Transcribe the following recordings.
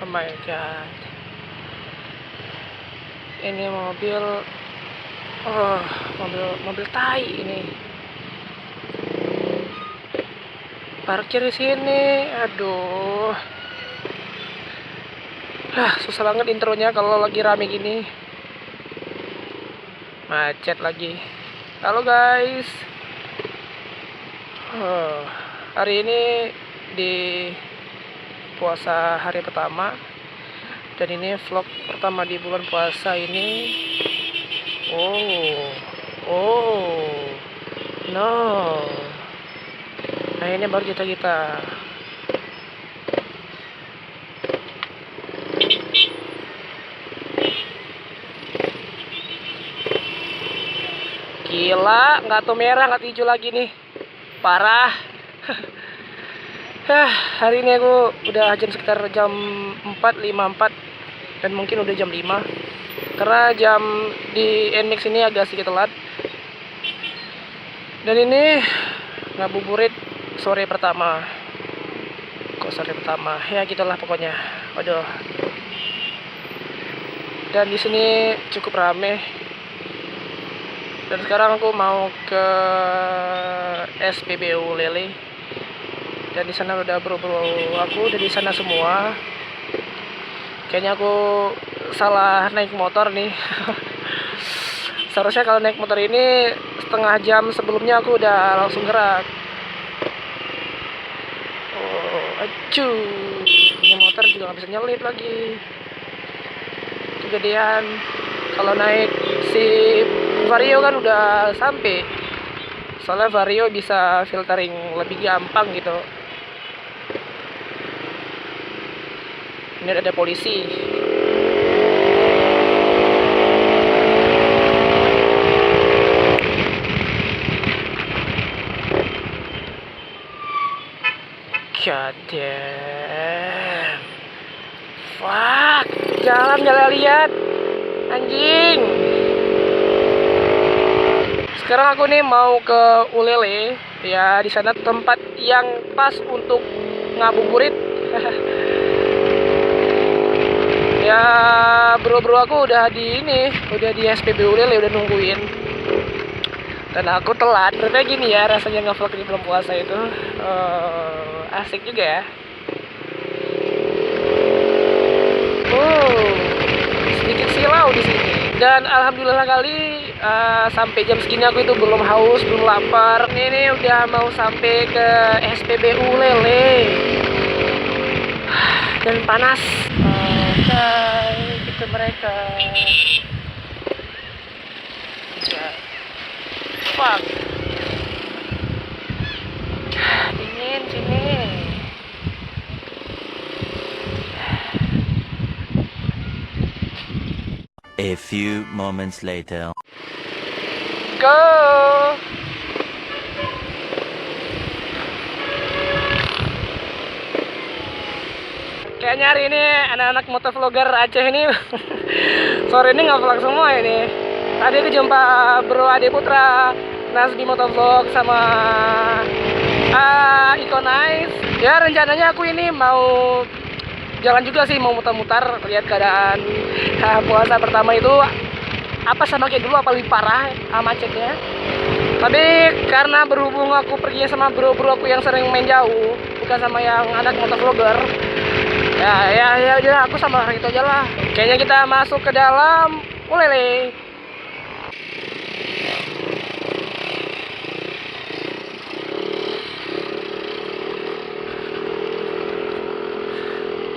Oh my god. Ini mobil, oh, mobil tai ini. Parkir di sini. Aduh. Susah banget intronya kalau lagi rame gini. Macet lagi. Halo guys. Hari ini di puasa hari pertama, dan ini vlog pertama di bulan puasa ini. No. Nah, ini baru kita. Gila, nggak tuh merah, nggak hijau lagi nih. Parah. Hari ini aku udah sekitar jam 4.54 dan mungkin udah jam 5 karena jam di NMAX ini agak sedikit telat. Dan ini ngabuburit sore pertama. Kok sore pertama? Ya gitulah pokoknya. Waduh. Dan di sini cukup rame. Dan sekarang aku mau ke SPBU Lele. Dan di sana udah bro-bro aku udah di sana semua. Kayaknya aku salah naik motor nih. Seharusnya kalau naik motor ini setengah jam sebelumnya aku udah langsung gerak. Ini motor juga nggak bisa nyelip lagi. Kegedean. Kalau naik si Vario kan udah sampai. Soalnya Vario bisa filtering lebih gampang gitu. Ini ada polisi. God damn. Fuck. Jalan lihat. Anjing. Sekarang aku nih mau ke Ulele. Ya, di sana tempat yang pas untuk ngabuburit. Ya, bro-bro aku udah di SPBU Ulele, udah nungguin. Dan aku telat. Ternyata gini ya rasanya nge-vlog di bulan puasa itu. Asik juga ya. Sedikit silau di sini. Dan alhamdulillah kali sampai jam segini aku itu belum haus, belum lapar. Ini udah mau sampai ke SPBU Lele. Dan panas. Itu mereka. Fuck. Dingin sini. A few moments later. Go. Kayaknya hari ini anak-anak motovlogger Aceh ini sore ini nge-vlog semua ini. Tadi aku jumpa Bro Ade Putra, Nasbi Motovlog sama Iconize. Ya rencananya aku ini mau jalan juga sih, mau mutar-mutar lihat keadaan puasa pertama itu apa sama kayak dulu, apa lebih parah macetnya. Tapi karena berhubung aku pergi sama bro-bro aku yang sering main jauh, bukan sama yang anak motovlogger, ya udah aku sama orang itu aja lah. Kayaknya kita masuk ke dalam Ulele.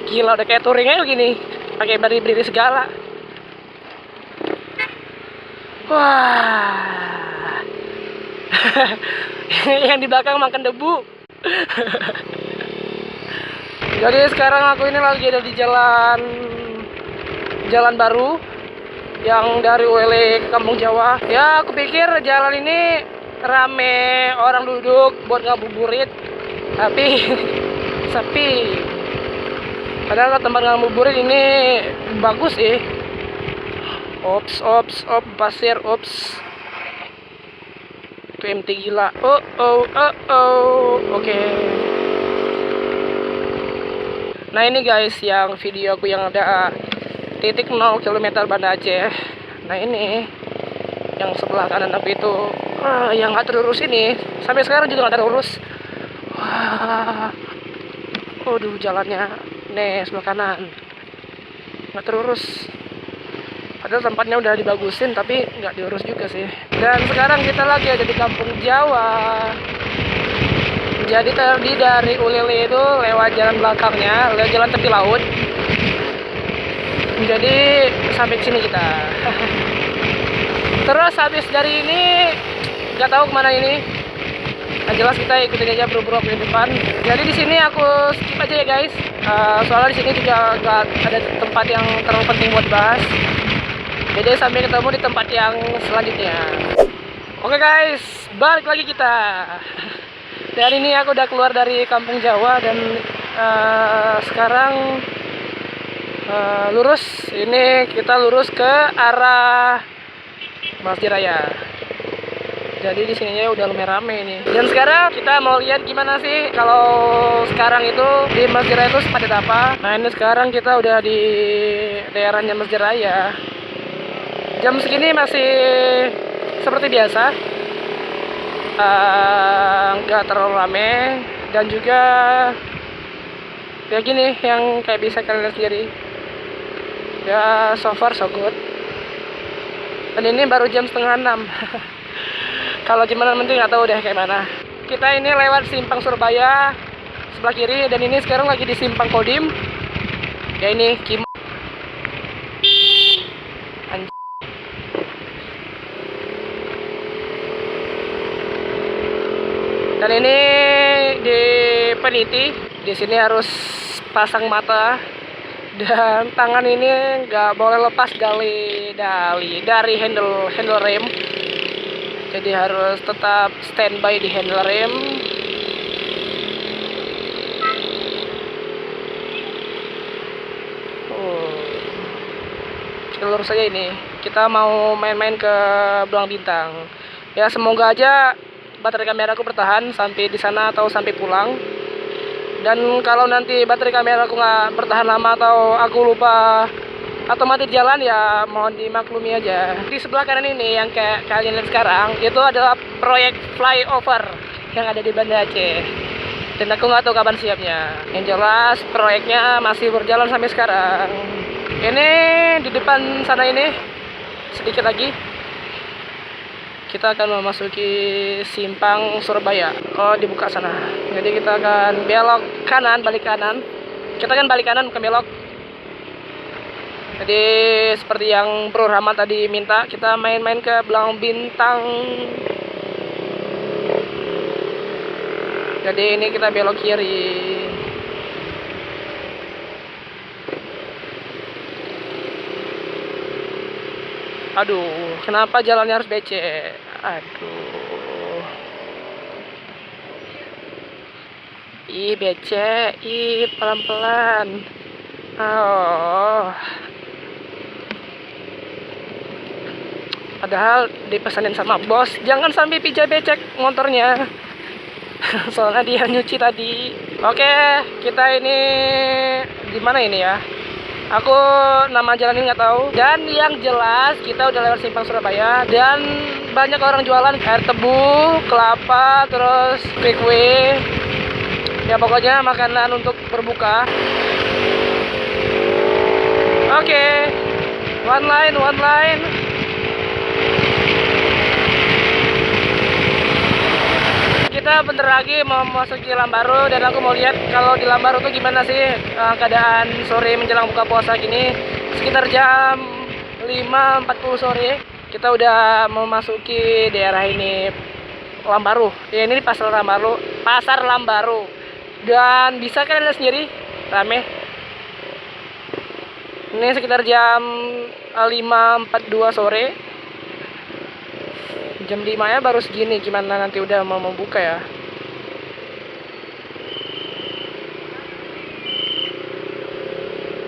Gila, udah kayak touring aja begini, pakai berdiri segala. Wah. Yang di belakang makan debu. Jadi sekarang aku ini lagi ada di jalan baru yang dari Ulele ke Kampung Jawa. Ya, aku pikir jalan ini rame orang duduk buat ngabuburit, tapi sepi. Padahal tempat ngabuburit ini bagus sih. Ops, pasir, ops. Itu MT gila. Oke. Nah ini guys yang video aku yang ada titik 0 km Banda Aceh. Nah ini yang sebelah kanan aku itu yang nggak terurus ini sampai sekarang juga nggak terurus. Wah, waduh jalannya nih sebelah kanan nggak terurus. Padahal tempatnya udah dibagusin tapi nggak diurus juga sih. Dan sekarang kita lagi ada di Kampung Jawa. Jadi tadi dari Ulele itu lewat jalan belakangnya, lewat jalan tepi laut. Jadi sampai sini kita. Terus habis dari ini nggak tahu kemana ini. Yang jelas kita ikutin aja bro-bro di depan. Jadi di sini aku skip aja ya guys. Soalnya di sini juga nggak ada tempat yang terlalu penting buat bahas. Jadi sampai ketemu di tempat yang selanjutnya. Oke guys, balik lagi kita. Dan ini aku udah keluar dari Kampung Jawa dan sekarang lurus. Ini kita lurus ke arah Masjid Raya. Jadi di sininya udah lumayan rame ini. Dan sekarang kita mau lihat gimana sih kalau sekarang itu di Masjid Raya itu sepadat apa. Nah ini sekarang kita udah di daerahnya Masjid Raya. Jam segini masih seperti biasa, nggak terlalu rame dan juga ya gini yang kayak bisa kalian lihat sendiri. Ya so far so good. Dan ini baru jam setengah 6. Kalau jam 6 nanti nggak tahu deh kayak mana. Kita ini lewat Simpang Surabaya sebelah kiri dan ini sekarang lagi di Simpang Kodim. Ya ini Kim. Dan ini di peniti, di sini harus pasang mata dan tangan ini nggak boleh lepas dari handle rem. Jadi harus tetap standby di handle rem. Kita lurus saja ini. Kita mau main-main ke Belang Bintang. Ya semoga aja baterai kameraku bertahan sampai di sana atau sampai pulang. Dan kalau nanti baterai kameraku nggak bertahan lama atau aku lupa atau mati di jalan ya mohon dimaklumi aja. Di sebelah kanan ini yang kayak kalian lihat sekarang itu adalah proyek flyover yang ada di Banda Aceh. Dan aku nggak tahu kapan siapnya. Yang jelas proyeknya masih berjalan sampai sekarang. Ini di depan sana ini sedikit lagi kita akan memasuki Simpang Surabaya. Oh, dibuka sana. Jadi kita akan belok kanan, balik kanan. Kita kan balik kanan bukan belok. Jadi seperti yang Bro Rahmat tadi minta, kita main-main ke Belang Bintang. Jadi ini kita belok kiri. Aduh, kenapa jalannya harus becek? Aduh. Ih, becek. Ih, pelan-pelan. Oh. Padahal dipesanin sama bos, jangan sampai pijak becek motornya. Soalnya dia nyuci tadi. Oke, kita ini di mana ini ya? Aku nama jalan ini nggak tahu. Dan yang jelas kita udah lewat Simpang Surabaya dan banyak orang jualan air tebu, kelapa, terus kue-kue. Ya pokoknya makanan untuk berbuka. Oke. One line. Kita bentar lagi mau masuk ke Lambaru dan aku mau lihat kalau di Lambaru tuh gimana sih keadaan sore menjelang buka puasa gini. Sekitar jam 5.40 sore kita udah memasuki daerah ini Lambaru. Ya ini pasar Lambaru. Dan bisa kalian lihat sendiri rame. Ini sekitar jam 5.42 sore. Jam 5 ya baru segini, gimana nanti udah mau membuka ya.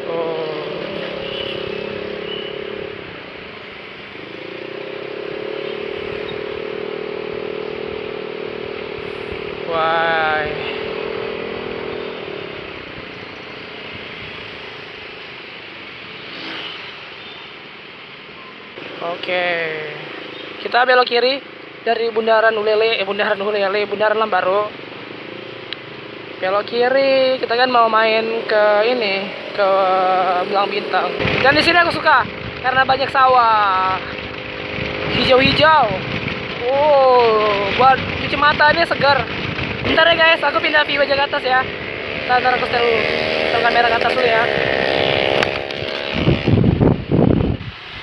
Oh. Wah. Oke. Kita belok kiri dari Bundaran Ulele, Bundaran Lambaro. Belok kiri, kita kan mau main ke ini, ke Belang Bintang. Dan di sini aku suka karena banyak sawah. Hijau-hijau. Oh, buat cuci mata ini segar. Bentar ya guys, aku pindah view aja ke atas ya. Ntar aku setel kamera ke atas dulu ya.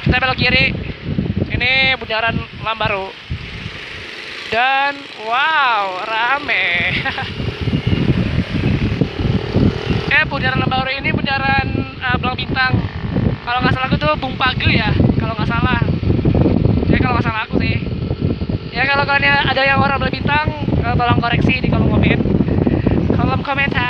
Kita belok kiri. Ini Bundaran Lambaro. Dan wow, rame. Bundaran Lambaro ini bundaran Belang Bintang. Kalau nggak salah aku tuh Bung Page ya, kalau nggak salah. Ya kalau nggak salah aku sih. Ya kalau kalian ada yang orang Belang Bintang, tolong koreksi di kolom komentar.